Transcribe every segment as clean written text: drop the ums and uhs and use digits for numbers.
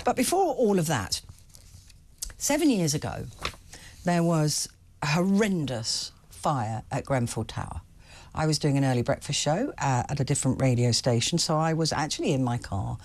But before all of that, 7 years ago, there was a horrendous fire at Grenfell Tower. I was doing an early breakfast show at a different radio station, so I was actually in my car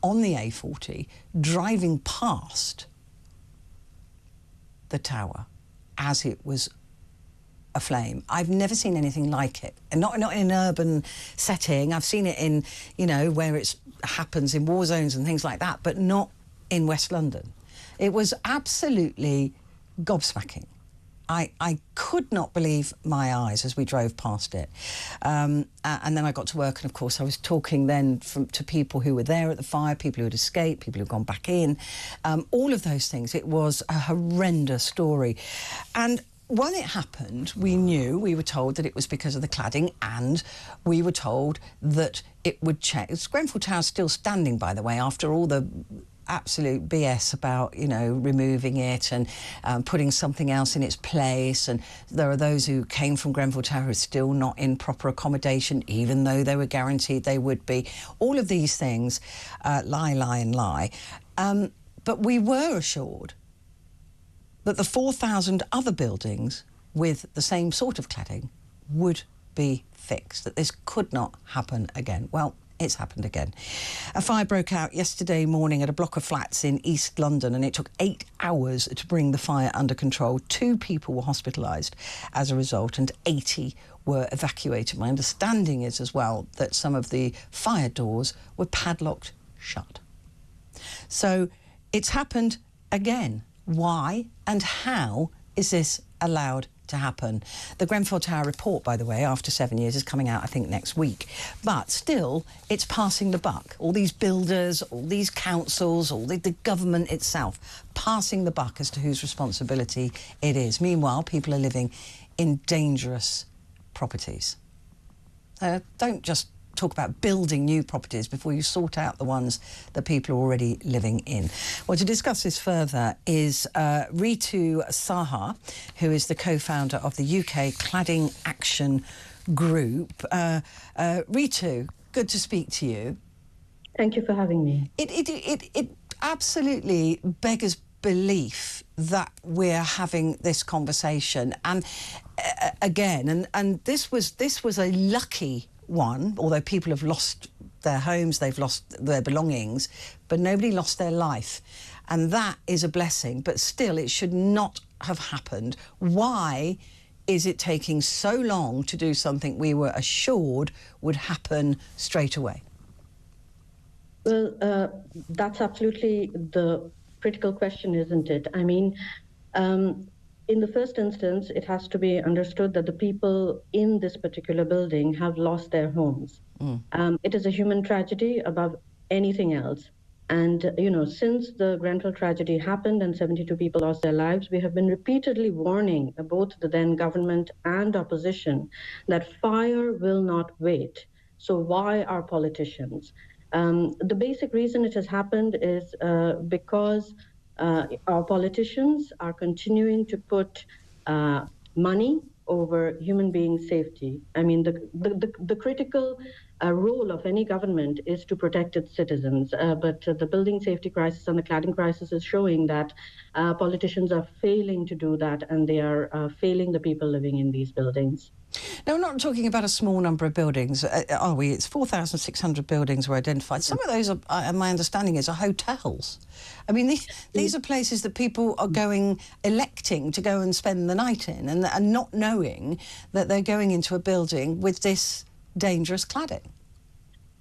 on the A40 driving past the tower as it was aflame. I've never seen anything like it, and not in an urban setting. I've seen it in, you know, where it happens in war zones and things like that, but not in West London. It was absolutely gobsmacking. I could not believe my eyes as we drove past it. And then I got to work, and of course I was talking then to people who were there at the fire, people who had escaped, people who had gone back in, all of those things. It was a horrendous story. And when it happened, we were told that it was because of the cladding, and we were told that it would change. Grenfell Tower's still standing, by the way, after all the absolute BS about, you know, removing it and putting something else in its place. And there are those who came from Grenfell Tower who are still not in proper accommodation, even though they were guaranteed they would be. All of these things, lie. But we were assured that the 4,000 other buildings with the same sort of cladding would be fixed, that this could not happen again. Well, it's happened again. A fire broke out yesterday morning at a block of flats in East London, and it took 8 hours to bring the fire under control. 2 people were hospitalised as a result, and 80 were evacuated. My understanding is as well that some of the fire doors were padlocked shut. So it's happened again. Why and how is this allowed to happen? The Grenfell Tower report, by the way, after 7 years, is coming out, I think, next week. But still, it's passing the buck. All these builders, all these councils, all the government itself, passing the buck as to whose responsibility it is. Meanwhile, people are living in dangerous properties. Don't just talk about building new properties before you sort out the ones that people are already living in. Well, to discuss this further is Rita Saha, who is the co-founder of the UK Cladding Action Group. Ritu, good to speak to you. Thank you for having me. It absolutely beggars belief that we're having this conversation, and again, and this was a lucky one, although people have lost their homes, they've lost their belongings, but nobody lost their life. And that is a blessing, but still it should not have happened. Why is it taking so long to do something we were assured would happen straight away? Well, that's absolutely the critical question, isn't it? I mean, in the first instance, it has to be understood that the people in this particular building have lost their homes. It is a human tragedy above anything else. And, you know, since the Grenfell tragedy happened and 72 people lost their lives, we have been repeatedly warning both the then government and opposition that fire will not wait. So why are politicians? The basic reason it has happened is because our politicians are continuing to put money over human being safety. I mean, the critical role of any government is to protect its citizens, but the building safety crisis and the cladding crisis is showing that politicians are failing to do that, and they are failing the people living in these buildings. Now, we're not talking about a small number of buildings, are we? It's 4,600 buildings were identified. Some of those, my understanding is, are hotels. I mean, these are places that people are electing to go and spend the night in, and not knowing that they're going into a building with this dangerous cladding.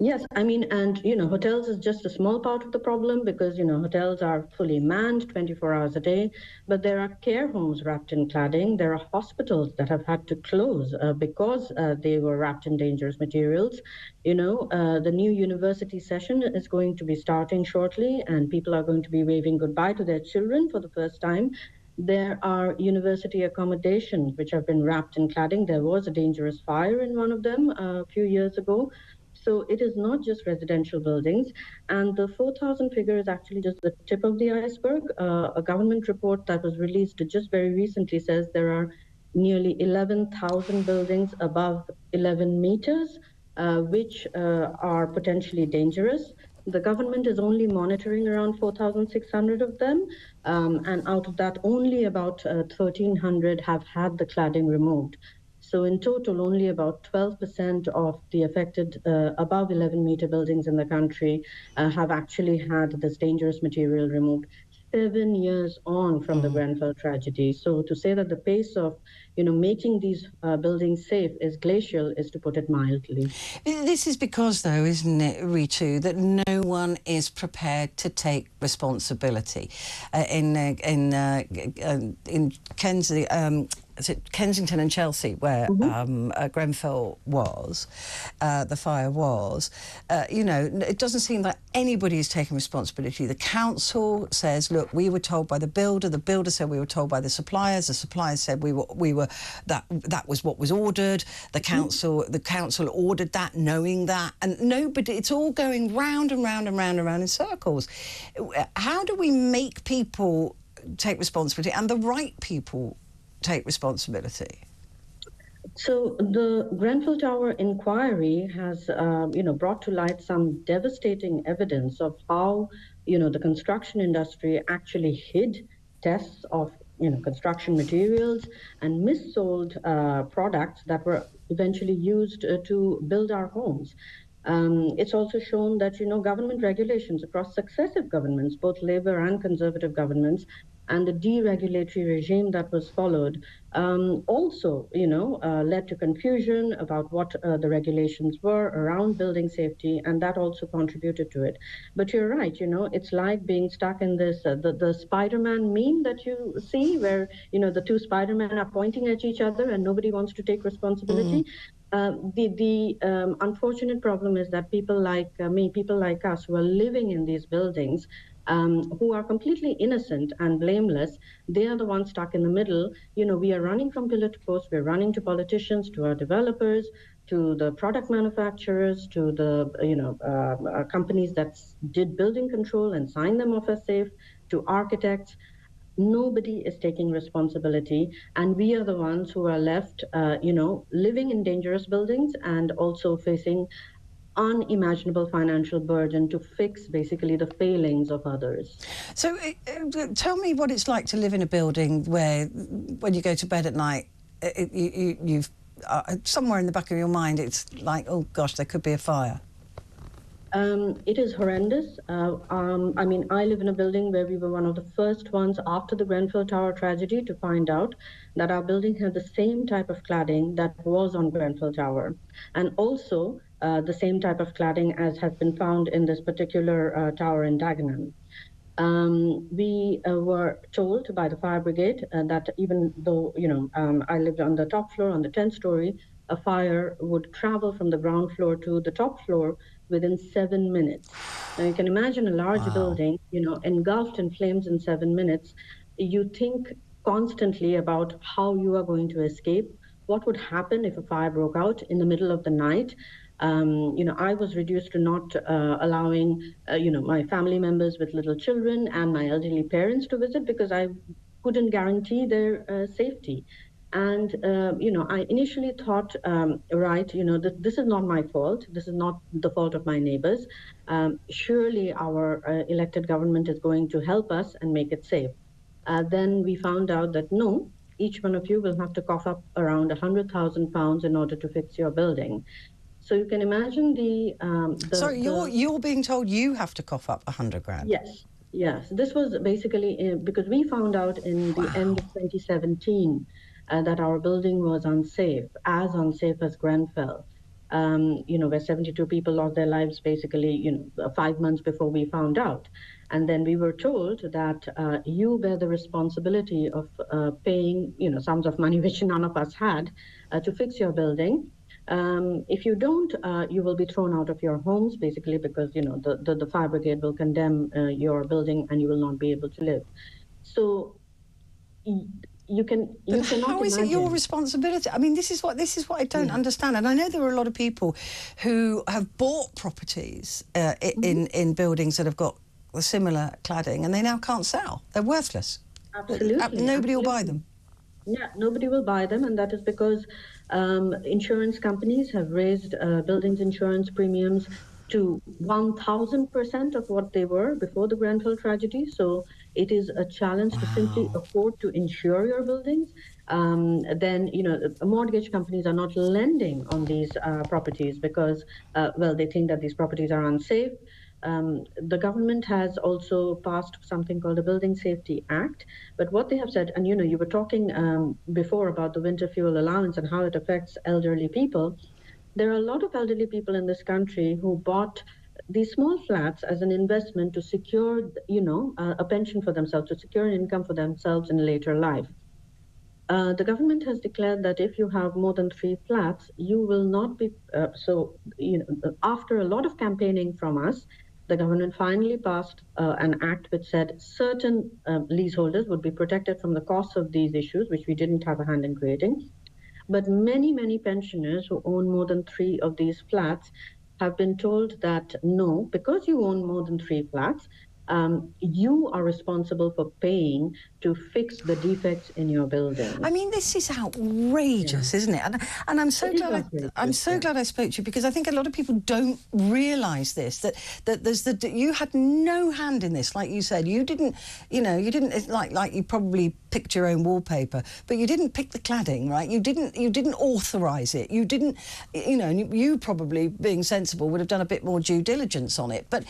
Yes, I mean, and, you know, hotels is just a small part of the problem because, you know, hotels are fully manned 24 hours a day, but there are care homes wrapped in cladding. There are hospitals that have had to close because they were wrapped in dangerous materials. You know, the new university session is going to be starting shortly, and people are going to be waving goodbye to their children for the first time. There are university accommodations which have been wrapped in cladding. There was a dangerous fire in one of them a few years ago. So it is not just residential buildings, and the 4,000 figure is actually just the tip of the iceberg. A government report that was released just very recently says there are nearly 11,000 buildings above 11 meters, which are potentially dangerous. The government is only monitoring around 4,600 of them, and out of that, only about 1,300 have had the cladding removed. So in total, only about 12% of the affected above 11-meter buildings in the country have actually had this dangerous material removed. 7 years on from the Grenfell tragedy. So to say that the pace of, making these buildings safe is glacial is to put it mildly. This is because, though, isn't it, Ritu, that no one is prepared to take responsibility. In Kensington and Chelsea, where Grenfell was, the fire was, it doesn't seem like anybody is taking responsibility. The council says, look, we were told by the builder said we were told by the suppliers said we were that was what was ordered. The council ordered that, knowing that, and nobody, it's all going round and round and round and round in circles. How do we make people take responsibility, and the right people take responsibility? So the Grenfell Tower inquiry has, brought to light some devastating evidence of how, the construction industry actually hid tests of, construction materials and missold products that were eventually used to build our homes. It's also shown that, government regulations across successive governments, both Labour and Conservative governments, and the deregulatory regime that was followed also, led to confusion about what the regulations were around building safety, and that also contributed to it. But you're right, it's like being stuck in this, the Spider-Man meme that you see, where, the two Spider-Men are pointing at each other and nobody wants to take responsibility. The unfortunate problem is that people like me, people like us who are living in these buildings, who are completely innocent and blameless, they are the ones stuck in the middle. We are running from pillar to post, we're running to politicians, to our developers, to the product manufacturers, to the companies that did building control and signed them off as safe, to architects. Nobody is taking responsibility, and we are the ones who are left, living in dangerous buildings and also facing unimaginable financial burden to fix basically the failings of others. So tell me what it's like to live in a building where, when you go to bed at night, you've somewhere in the back of your mind it's like, oh gosh, there could be a fire. It is horrendous. I live in a building where we were one of the first ones after the Grenfell Tower tragedy to find out that our building had the same type of cladding that was on Grenfell Tower, and also the same type of cladding as has been found in this particular tower in Dagenham. We were told by the fire brigade that even though, I lived on the top floor, on the 10th story, a fire would travel from the ground floor to the top floor within 7 minutes. Now you can imagine a large building, engulfed in flames in 7 minutes. You think constantly about how you are going to escape, what would happen if a fire broke out in the middle of the night. I was reduced to not allowing, my family members with little children and my elderly parents to visit because I couldn't guarantee their safety. And, I initially thought, this is not my fault. This is not the fault of my neighbors. Surely our elected government is going to help us and make it safe. Then we found out that no, each one of you will have to cough up around £100,000 in order to fix your building. So you can imagine Sorry, you're being told you have to cough up 100 grand? Yes. This was basically because we found out in the end of 2017 that our building was unsafe as Grenfell. Where 72 people lost their lives basically, 5 months before we found out. And then we were told that you bear the responsibility of paying, sums of money which none of us had to fix your building. If you don't, you will be thrown out of your homes, basically, because the fire brigade will condemn your building and you will not be able to live. So you cannot how is it your responsibility? I mean, this is what I don't understand. And I know there are a lot of people who have bought properties in buildings that have got a similar cladding, and they now can't sell. They're worthless. Absolutely. Nobody will buy them. Yeah, nobody will buy them, and that is because insurance companies have raised buildings insurance premiums to 1000% of what they were before the Grenfell tragedy. So it is a challenge to simply Wow. afford to insure your buildings. Then, mortgage companies are not lending on these properties because, well, they think that these properties are unsafe. The government has also passed something called the Building Safety Act. But what they have said, and you were talking before about the winter fuel allowance and how it affects elderly people. There are a lot of elderly people in this country who bought these small flats as an investment to secure, a pension for themselves, to secure an income for themselves in later life. The government has declared that if you have more than 3 flats, you will not be. After a lot of campaigning from us, the government finally passed an act which said certain leaseholders would be protected from the costs of these issues, which we didn't have a hand in creating. But many, many pensioners who own more than 3 of these flats have been told that no, because you own more than 3 flats, you are responsible for paying to fix the defects in your I buildings. mean, this is Yeah, outrageous, isn't it? And I'm so it is glad I'm outrageous. so Yeah. glad I spoke to you, because I think a lot of people don't realise this, that there's you had no hand in this, like you said. You didn't, it's like you probably picked your own wallpaper, but you didn't pick the cladding, right? You didn't authorise it. You didn't, you probably, being sensible, would have done a bit more due diligence on it. But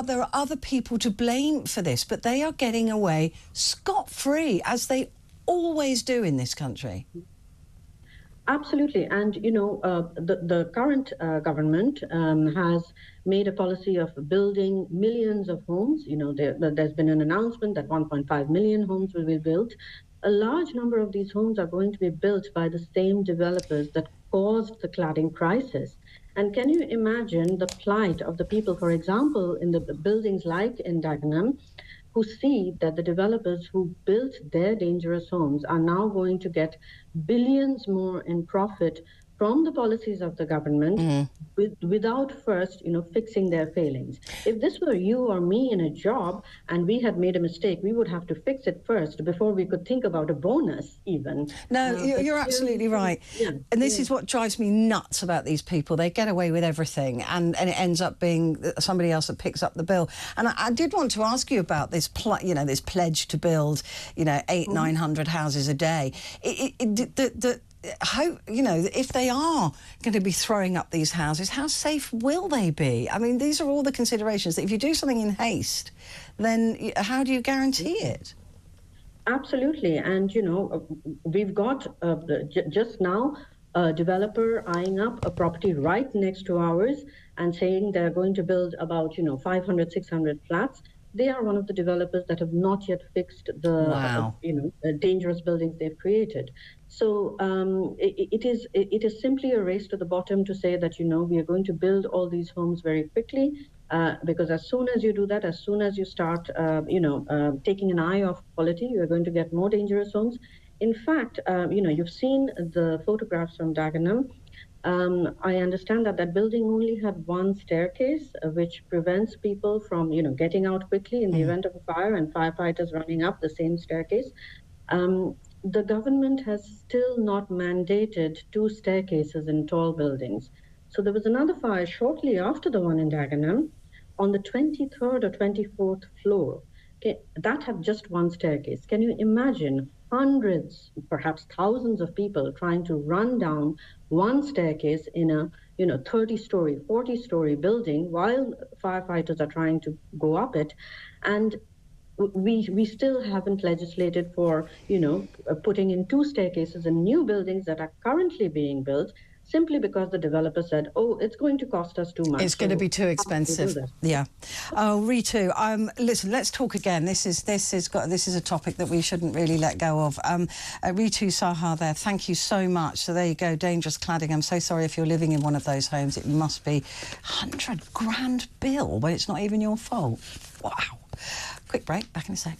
there are other people to blame for this, but they are getting away scot-free, as they always do in this country. Absolutely. And, the current government has made a policy of building millions of homes. There's been an announcement that 1.5 million homes will be built. A large number of these homes are going to be built by the same developers that caused the cladding crisis. And can you imagine the plight of the people, for example, in the buildings like in Dagenham, who see that the developers who built their dangerous homes are now going to get billions more in profit from the policies of the government without first, fixing their failings. If this were you or me in a job and we had made a mistake, we would have to fix it first before we could think about a bonus even. No, But you're here we absolutely see, right. yeah, And this yeah. is what drives me nuts about these people. They get away with everything, and it ends up being somebody else that picks up the bill. And I did want to ask you about this, this pledge to build, 800-900 houses a day. How, if they are going to be throwing up these houses, how safe will they be? I mean, these are all the considerations that if you do something in haste, then how do you guarantee it? Absolutely. And, we've got just now a developer eyeing up a property right next to ours and saying they're going to build about, 500, 600 flats. They are one of the developers that have not yet fixed the, Wow. dangerous buildings they've created. So it is simply a race to the bottom to say that, we are going to build all these homes very quickly. Because as soon as you do that, as soon as you start, taking an eye off quality, you are going to get more dangerous homes. In fact, you've seen the photographs from Dagenham. I understand that that building only had one staircase, which prevents people from, getting out quickly in the event of a fire and firefighters running up the same staircase. The government has still not mandated 2 staircases in tall buildings. So there was another fire shortly after the one in Dagenham on the 23rd or 24th floor. Okay, that had just one staircase. Can you imagine hundreds, perhaps thousands of people trying to run down one staircase in a 30-story, 40-story building while firefighters are trying to go up it? And we still haven't legislated for putting in 2 staircases in new buildings that are currently being built, simply because the developer said, oh, it's going to cost us too much, It's going to be so too how do we do expensive. that? Yeah. Oh, Ritu, listen, let's talk again. This is a topic that we shouldn't really let go of. Rita Saha there, thank you so much. So there you go, dangerous cladding. I'm so sorry if you're living in one of those homes. It must be 100 grand bill when it's not even your fault. Wow. Quick break, back in a sec.